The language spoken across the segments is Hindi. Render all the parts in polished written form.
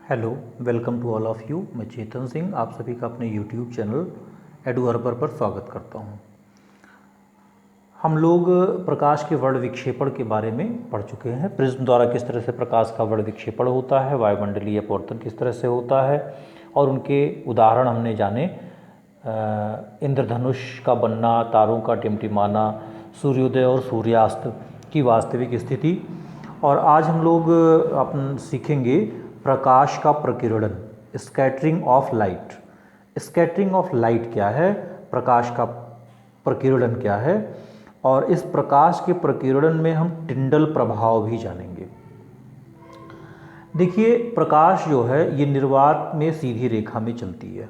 Hello, welcome to all of you. मैं चेतन सिंह आप सभी का अपने यूट्यूब चैनल एडुअर्बर पर स्वागत करता हूं। हम लोग प्रकाश के वर्ण विक्षेपण के बारे में पढ़ चुके हैं। प्रिज्म द्वारा किस तरह से प्रकाश का वर्ण विक्षेपण होता है, वायुमंडलीय अपवर्तन किस तरह से होता है और उनके उदाहरण हमने जाने। इंद्रधनुष का बनना, तारों का टिमटिमाना, सूर्योदय और सूर्यास्त की वास्तविक स्थिति। और आज हम लोग अपन सीखेंगे प्रकाश का प्रकीर्णन, scattering of light. Scattering of light क्या है, प्रकाश का प्रकीर्णन क्या है, और इस प्रकाश के प्रकीर्णन में हम टिंडल प्रभाव भी जानेंगे। देखिए, प्रकाश जो है ये निर्वात में सीधी रेखा में चलती है।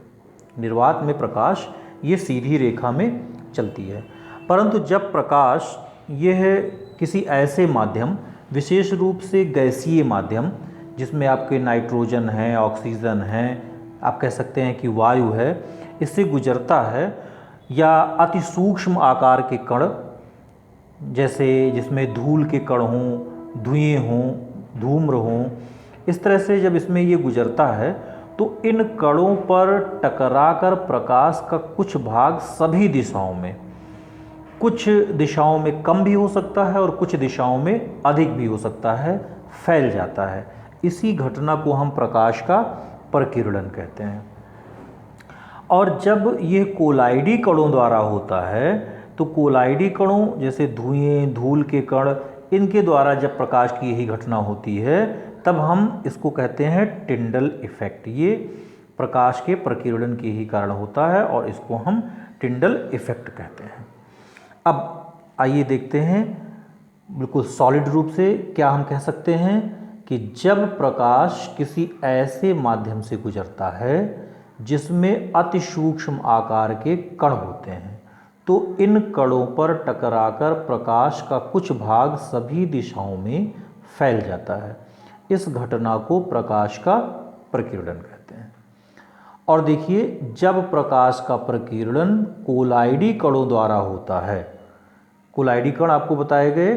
निर्वात में प्रकाश ये सीधी रेखा में चलती है, परंतु जब प्रकाश यह किसी ऐसे माध्यम, विशेष रूप से गैसीय माध्यम, जिसमें आपके नाइट्रोजन है, ऑक्सीजन है, आप कह सकते हैं कि वायु है, इससे गुजरता है, या अति सूक्ष्म आकार के कण, जैसे जिसमें धूल के कण हों, धुएँ हों, धूम्र हों, इस तरह से जब इसमें ये गुजरता है तो इन कणों पर टकराकर प्रकाश का कुछ भाग सभी दिशाओं में, कुछ दिशाओं में कम भी हो सकता है और कुछ दिशाओं में अधिक भी हो सकता है, फैल जाता है। इसी घटना को हम प्रकाश का प्रकीर्णन कहते हैं। और जब यह कोलाइडी कणों द्वारा होता है तो कोलाइडी कणों जैसे धुएं, धूल के कण, इनके द्वारा जब प्रकाश की यही घटना होती है तब हम इसको कहते हैं टिंडल इफेक्ट। ये प्रकाश के प्रकीर्णन के ही कारण होता है और इसको हम टिंडल इफेक्ट कहते हैं। अब आइए देखते हैं बिल्कुल सॉलिड रूप से क्या हम कह सकते हैं कि जब प्रकाश किसी ऐसे माध्यम से गुजरता है जिसमें अति सूक्ष्म आकार के कण होते हैं तो इन कणों पर टकराकर प्रकाश का कुछ भाग सभी दिशाओं में फैल जाता है। इस घटना को प्रकाश का प्रकीर्णन कहते हैं। और देखिए, जब प्रकाश का प्रकीर्णन कोलाइडी कणों द्वारा होता है, कोलाइडी कण आपको बताए गए,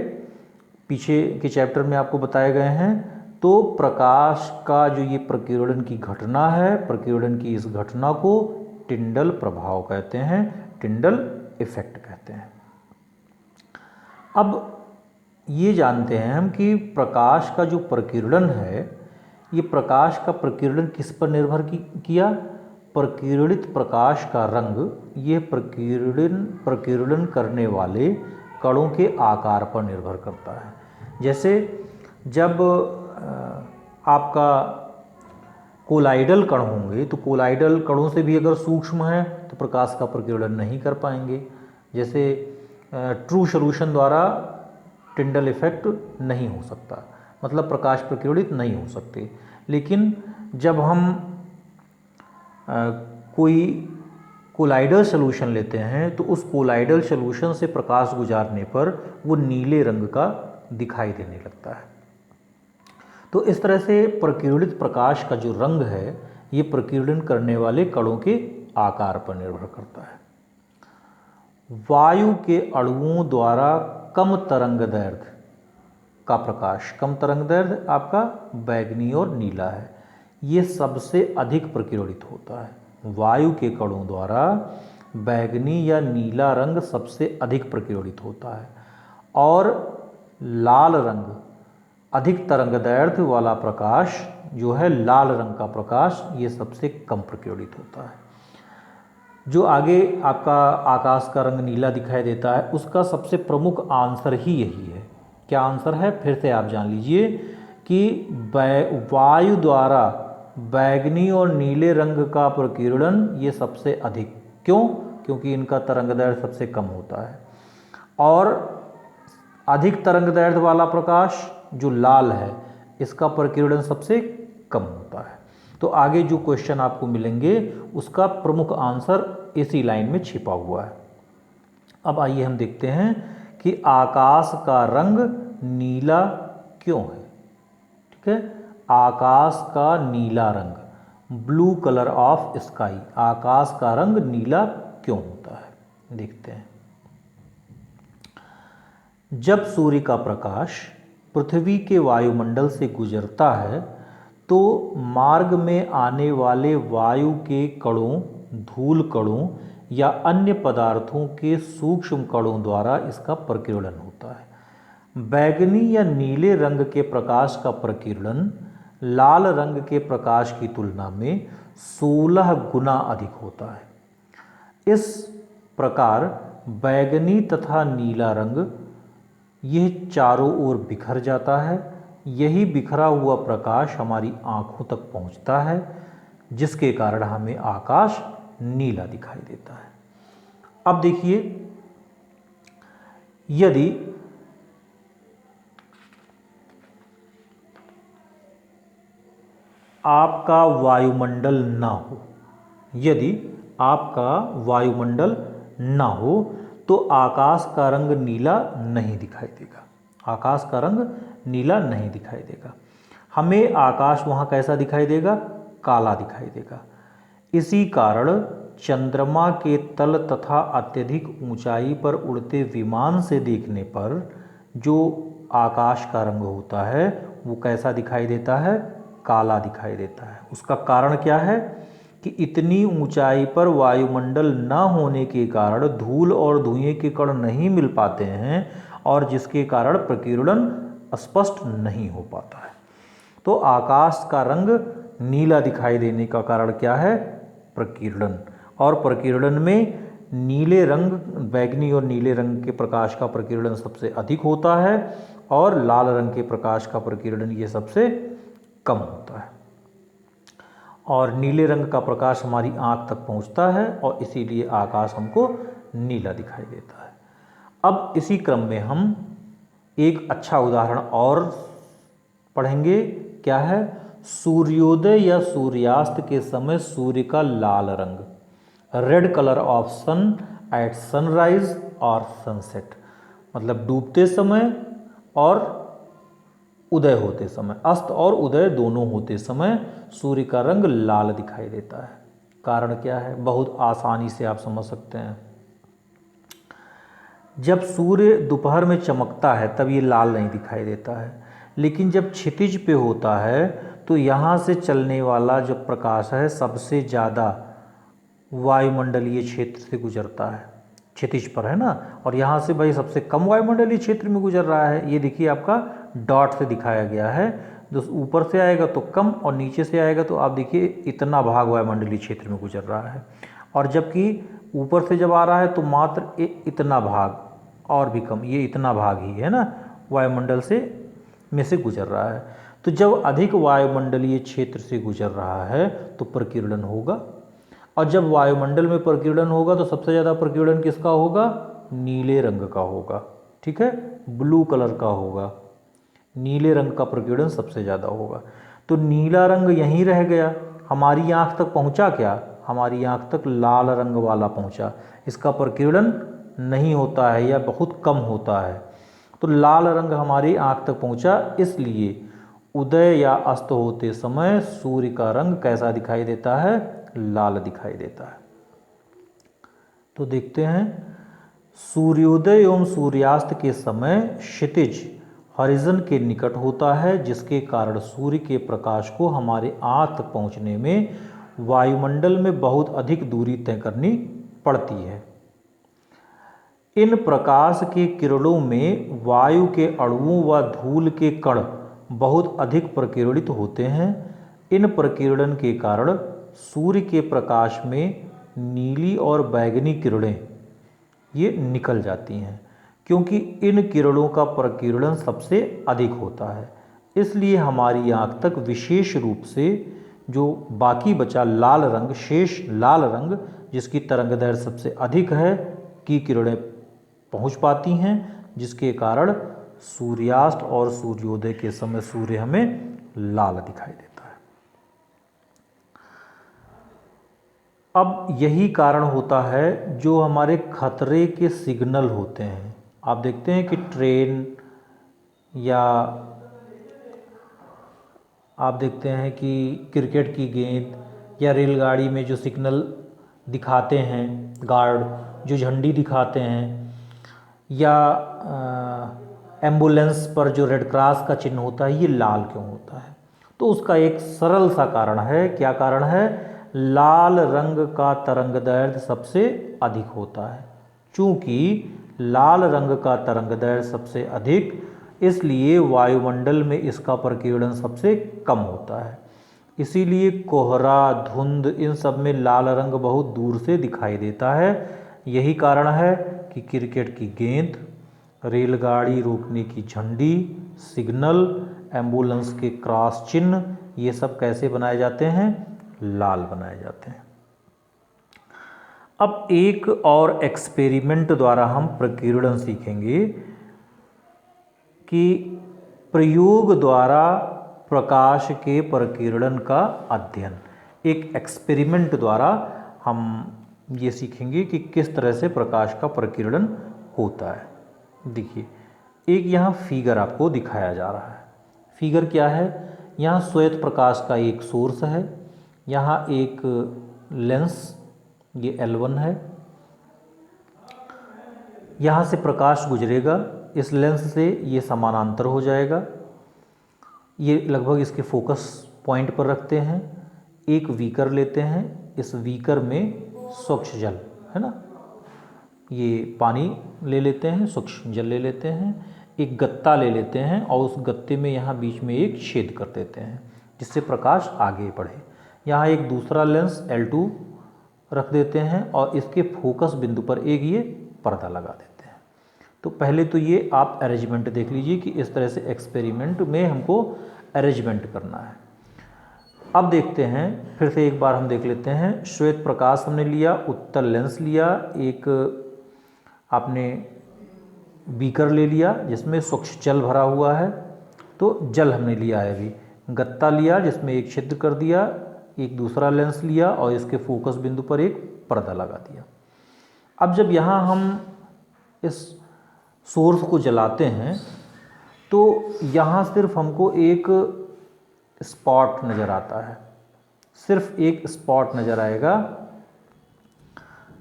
पीछे के चैप्टर में आपको बताए गए हैं, तो प्रकाश का जो ये प्रकीर्णन की घटना है, प्रकीर्णन की इस घटना को टिंडल प्रभाव कहते हैं, टिंडल इफेक्ट कहते हैं। अब ये जानते हैं हम कि प्रकाश का जो प्रकीर्णन है, ये प्रकाश का प्रकीर्णन किस पर निर्भर किया। प्रकीर्णित प्रकाश का रंग ये प्रकीर्णन करने वाले कणों के आकार पर निर्भर करता है। जैसे जब आपका कोलाइडल कण होंगे तो कोलाइडल कणों से भी अगर सूक्ष्म है तो प्रकाश का प्रकीर्णन नहीं कर पाएंगे। जैसे ट्रू सॉल्यूशन द्वारा टिंडल इफेक्ट नहीं हो सकता, मतलब प्रकाश प्रकीर्णित नहीं हो सकते। लेकिन जब हम कोई कोलाइडल सॉल्यूशन लेते हैं तो उस कोलाइडल सॉल्यूशन से प्रकाश गुजारने पर वो नीले रंग का दिखाई देने लगता है। तो इस तरह से प्रकीर्णित प्रकाश का जो रंग है ये प्रकीर्णन करने वाले कणों के आकार पर निर्भर करता है। वायु के अणुओं द्वारा कम तरंगदैर्घ्य का प्रकाश, कम तरंगदैर्घ्य आपका बैंगनी और नीला है, ये सबसे अधिक प्रकीर्णित होता है। वायु के कणों द्वारा बैंगनी या नीला रंग सबसे अधिक प्रकीर्णित होता है और लाल रंग, अधिक तरंगदैर्घ्य वाला प्रकाश जो है लाल रंग का प्रकाश, ये सबसे कम प्रकीर्णित होता है। जो आगे आपका आकाश का रंग नीला दिखाई देता है उसका सबसे प्रमुख आंसर ही यही है। क्या आंसर है, फिर से आप जान लीजिए कि वायु द्वारा बैंगनी और नीले रंग का प्रकीर्णन ये सबसे अधिक, क्यों? क्योंकि इनका तरंगदैर्घ्य सबसे कम होता है। और अधिक तरंगदैर्घ्य वाला प्रकाश जो लाल है इसका प्रकीर्णन सबसे कम होता है। तो आगे जो क्वेश्चन आपको मिलेंगे उसका प्रमुख आंसर इसी लाइन में छिपा हुआ है। अब आइए हम देखते हैं कि आकाश का रंग नीला क्यों है। ठीक है, आकाश का नीला रंग, ब्लू कलर ऑफ स्काई, आकाश का रंग नीला क्यों होता है, देखते हैं। जब सूर्य का प्रकाश पृथ्वी के वायुमंडल से गुजरता है तो मार्ग में आने वाले वायु के कणों, धूल कणों या अन्य पदार्थों के सूक्ष्म कणों द्वारा इसका प्रकीर्णन होता है। बैगनी या नीले रंग के प्रकाश का प्रकीर्णन लाल रंग के प्रकाश की तुलना में 16 गुना अधिक होता है। इस प्रकार बैगनी तथा नीला रंग यह चारों ओर बिखर जाता है। यही बिखरा हुआ प्रकाश हमारी आँखों तक पहुँचता है, जिसके कारण हमें आकाश नीला दिखाई देता है। अब देखिए, यदि आपका वायुमंडल ना हो, यदि आपका वायुमंडल ना हो तो आकाश का रंग नीला नहीं दिखाई देगा। आकाश का रंग नीला नहीं दिखाई देगा। हमें आकाश वहाँ कैसा दिखाई देगा? काला दिखाई देगा। इसी कारण चंद्रमा के तल तथा अत्यधिक ऊंचाई पर उड़ते विमान से देखने पर जो आकाश का रंग होता है वो कैसा दिखाई देता है? काला दिखाई देता है। उसका कारण क्या है कि इतनी ऊंचाई पर वायुमंडल न होने के कारण धूल और धुएं के कण नहीं मिल पाते हैं और जिसके कारण प्रकीर्णन स्पष्ट नहीं हो पाता है। तो आकाश का रंग नीला दिखाई देने का कारण क्या है? प्रकीर्णन। और प्रकीर्णन में नीले रंग, बैगनी और नीले रंग के प्रकाश का प्रकीर्णन सबसे अधिक होता है और लाल रंग के प्रकाश का प्रकीर्णन ये सबसे कम होता है। और नीले रंग का प्रकाश हमारी आँख तक पहुँचता है और इसीलिए आकाश हमको नीला दिखाई देता है। अब इसी क्रम में हम एक अच्छा उदाहरण और पढ़ेंगे। क्या है? सूर्योदय या सूर्यास्त के समय सूर्य का लाल रंग, red colour of sun at sunrise और सनसेट, मतलब डूबते समय और उदय होते समय, अस्त और उदय दोनों होते समय सूर्य का रंग लाल दिखाई देता है। कारण क्या है? बहुत आसानी से आप समझ सकते हैं। जब सूर्य दोपहर में चमकता है तब ये लाल नहीं दिखाई देता है, लेकिन जब क्षितिज पे होता है तो यहाँ से चलने वाला जो प्रकाश है सबसे ज़्यादा वायुमंडलीय क्षेत्र से गुजरता है, क्षितिज पर है ना, और यहाँ से भाई सबसे कम वायुमंडलीय क्षेत्र में गुजर रहा है। ये देखिए आपका डॉट से दिखाया गया है। जो ऊपर से आएगा तो कम और नीचे से आएगा तो आप देखिए इतना भाग वायुमंडलीय क्षेत्र में गुजर रहा है, और जबकि ऊपर से जब आ रहा है तो मात्र इतना भाग और भी कम, ये इतना भाग ही है ना वायुमंडल से में से गुजर रहा है। तो जब अधिक वायुमंडलीय क्षेत्र से गुजर रहा है तो प्रकीर्णन होगा, और जब वायुमंडल में प्रकीर्णन होगा तो सबसे ज़्यादा प्रकीर्णन किसका होगा? नीले रंग का होगा। ठीक है, ब्लू कलर का होगा। नीले रंग का प्रकीर्णन सबसे ज़्यादा होगा। तो नीला रंग यहीं रह गया, हमारी आँख तक पहुँचा क्या? हमारी आँख तक लाल रंग वाला पहुँचा। इसका प्रकीर्णन नहीं होता है या बहुत कम होता है, तो लाल रंग हमारी आँख तक पहुँचा। इसलिए उदय या अस्त होते समय सूर्य का रंग कैसा दिखाई देता है? लाल दिखाई देता है। तो देखते हैं, सूर्योदय एवं सूर्यास्त के समय क्षितिज हॉरिजन के निकट होता है, जिसके कारण सूर्य के प्रकाश को हमारे आँख तक पहुँचने में वायुमंडल में बहुत अधिक दूरी तय करनी पड़ती है। इन प्रकाश के किरणों में वायु के अणुओं व धूल के कण बहुत अधिक प्रकीर्णित होते हैं। इन प्रकीर्णन के कारण सूर्य के प्रकाश में नीली और बैगनी किरणें ये निकल जाती हैं, क्योंकि इन किरणों का प्रकीर्णन सबसे अधिक होता है। इसलिए हमारी आँख तक विशेष रूप से जो बाकी बचा लाल रंग, शेष लाल रंग जिसकी तरंगदैर्घ्य सबसे अधिक है, की किरणें पहुँच पाती हैं, जिसके कारण सूर्यास्त और सूर्योदय के समय सूर्य हमें लाल दिखाई देता है। अब यही कारण होता है जो हमारे खतरे के सिग्नल होते हैं। आप देखते हैं कि ट्रेन या आप देखते हैं कि क्रिकेट की गेंद या रेलगाड़ी में जो सिग्नल दिखाते हैं, गार्ड जो झंडी दिखाते हैं, या एम्बुलेंस पर जो रेड क्रॉस का चिन्ह होता है, ये लाल क्यों होता है? तो उसका एक सरल सा कारण है। क्या कारण है? लाल रंग का तरंगदैर्घ्य सबसे अधिक होता है। चूंकि लाल रंग का तरंगदैर्घ्य सबसे अधिक, इसलिए वायुमंडल में इसका प्रकीर्णन सबसे कम होता है। इसीलिए कोहरा, धुंध, इन सब में लाल रंग बहुत दूर से दिखाई देता है। यही कारण है कि क्रिकेट की गेंद, रेलगाड़ी रोकने की झंडी, सिग्नल, एम्बुलेंस के क्रॉस चिन्ह, ये सब कैसे बनाए जाते हैं? लाल बनाए जाते हैं। अब एक और एक्सपेरिमेंट द्वारा हम प्रकीर्णन सीखेंगे कि प्रयोग द्वारा प्रकाश के प्रकीर्णन का अध्ययन। एक एक्सपेरिमेंट द्वारा हम ये सीखेंगे कि किस तरह से प्रकाश का प्रकीर्णन होता है। देखिए, एक यहाँ फिगर आपको दिखाया जा रहा है। फिगर क्या है? यहाँ श्वेत प्रकाश का एक सोर्स है, यहाँ एक लेंस, ये L1 है, यहाँ से प्रकाश गुजरेगा, इस लेंस से ये समानांतर हो जाएगा, ये लगभग इसके फोकस पॉइंट पर रखते हैं। एक बीकर लेते हैं, इस बीकर में स्वच्छ जल है ना, ये पानी ले लेते हैं, स्वच्छ जल ले लेते हैं, एक गत्ता ले लेते हैं और उस गत्ते में यहाँ बीच में एक छेद कर देते हैं जिससे प्रकाश आगे बढ़े। यहाँ एक दूसरा लेंस L2 रख देते हैं और इसके फोकस बिंदु पर एक ये पर्दा लगा देते हैं। तो पहले तो ये आप अरेंजमेंट देख लीजिए कि इस तरह से एक्सपेरिमेंट में हमको अरेंजमेंट करना है। अब देखते हैं, फिर से एक बार हम देख लेते हैं। श्वेत प्रकाश हमने लिया, उत्तल लेंस लिया, एक आपने बीकर ले लिया जिसमें स्वच्छ जल भरा हुआ है, तो जल हमने लिया है। अभी गत्ता लिया जिसमें एक छिद्र कर दिया, एक दूसरा लेंस लिया और इसके फोकस बिंदु पर एक पर्दा लगा दिया। अब जब यहाँ हम इस सोर्स को जलाते हैं तो यहाँ सिर्फ हमको एक स्पॉट नज़र आता है, सिर्फ एक स्पॉट नज़र आएगा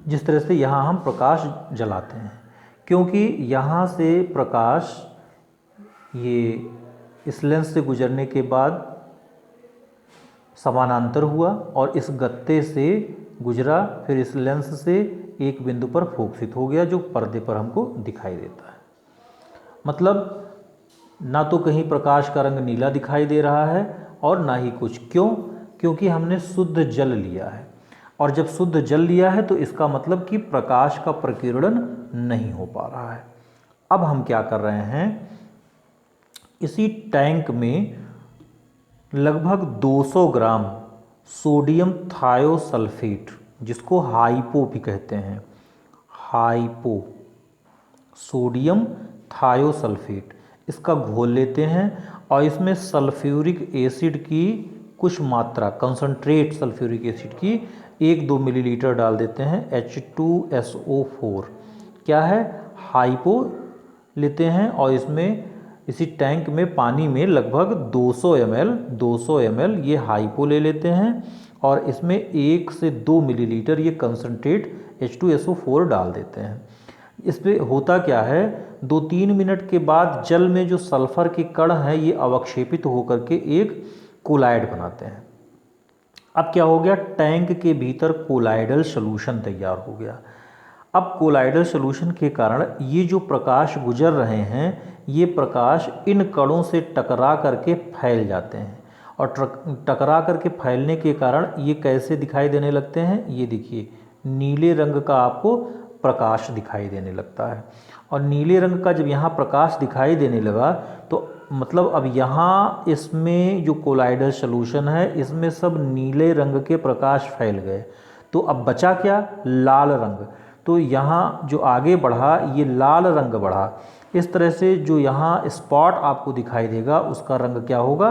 जिस तरह से यहाँ हम प्रकाश जलाते हैं, क्योंकि यहाँ से प्रकाश ये इस लेंस से गुजरने के बाद समानांतर हुआ और इस गत्ते से गुजरा, फिर इस लेंस से एक बिंदु पर फोकसित हो गया जो पर्दे पर हमको दिखाई देता है। मतलब ना तो कहीं प्रकाश का रंग नीला दिखाई दे रहा है और ना ही कुछ। क्यों? क्योंकि हमने शुद्ध जल लिया है, और जब शुद्ध जल लिया है तो इसका मतलब कि प्रकाश का प्रकीर्णन नहीं हो पा रहा है। अब हम क्या कर रहे हैं, इसी टैंक में लगभग 200 ग्राम सोडियम थायोसल्फेट, जिसको हाइपो भी कहते हैं, हाइपो सोडियम थायोसल्फेट, इसका घोल लेते हैं और इसमें सल्फ्यूरिक एसिड की कुछ मात्रा, कंसंट्रेट सल्फ्यूरिक एसिड की 1-2 मिलीलीटर डाल देते हैं। H2SO4 क्या है? हाइपो लेते हैं और इसमें इसी टैंक में पानी में लगभग 200 ml ये हाइपो ले लेते हैं और इसमें 1 से 2 मिलीलीटर ये कंसंट्रेट H2SO4 डाल देते हैं। इस पे होता क्या है, 2-3 मिनट के बाद जल में जो सल्फ़र के कण हैं ये अवक्षेपित होकर के एक कोलाइड बनाते हैं। अब क्या हो गया, टैंक के भीतर कोलाइडल सॉल्यूशन तैयार हो गया। अब कोलाइडल सॉल्यूशन के कारण ये जो प्रकाश गुजर रहे हैं ये प्रकाश इन कणों से टकरा करके फैल जाते हैं और टकरा करके फैलने के कारण ये कैसे दिखाई देने लगते हैं, ये देखिए नीले रंग का आपको प्रकाश दिखाई देने लगता है। और नीले रंग का जब यहाँ प्रकाश दिखाई देने लगा तो मतलब अब यहाँ इसमें जो कोलाइडल सॉल्यूशन है इसमें सब नीले रंग के प्रकाश फैल गए। तो अब बचा क्या, लाल रंग। तो यहाँ जो आगे बढ़ा ये लाल रंग बढ़ा। इस तरह से जो यहाँ स्पॉट आपको दिखाई देगा उसका रंग क्या होगा,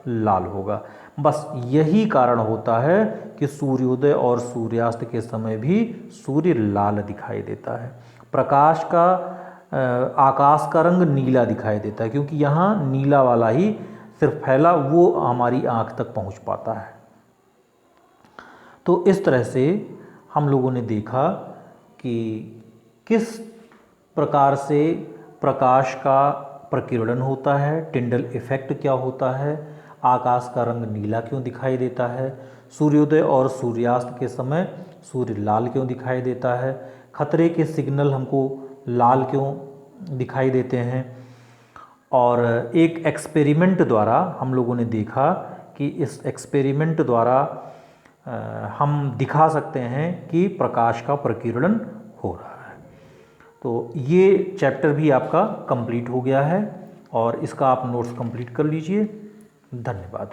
लाल होगा। बस यही कारण होता है कि सूर्योदय और सूर्यास्त के समय भी सूर्य लाल दिखाई देता है। प्रकाश का आकाश का रंग नीला दिखाई देता है क्योंकि यहाँ नीला वाला ही सिर्फ फैला, वो हमारी आँख तक पहुँच पाता है। तो इस तरह से हम लोगों ने देखा कि किस प्रकार से प्रकाश का प्रकीर्णन होता है, टिंडल इफ़ेक्ट क्या होता है। आकाश का रंग नीला क्यों दिखाई देता है, सूर्योदय और सूर्यास्त के समय सूर्य लाल क्यों दिखाई देता है, खतरे के सिग्नल हमको लाल क्यों दिखाई देते हैं। और एक एक्सपेरिमेंट द्वारा हम लोगों ने देखा कि इस एक्सपेरिमेंट द्वारा हम दिखा सकते हैं कि प्रकाश का प्रकीर्णन हो रहा है। तो ये चैप्टर भी आपका कंप्लीट हो गया है और इसका आप नोट्स कंप्लीट कर लीजिए। धन्यवाद।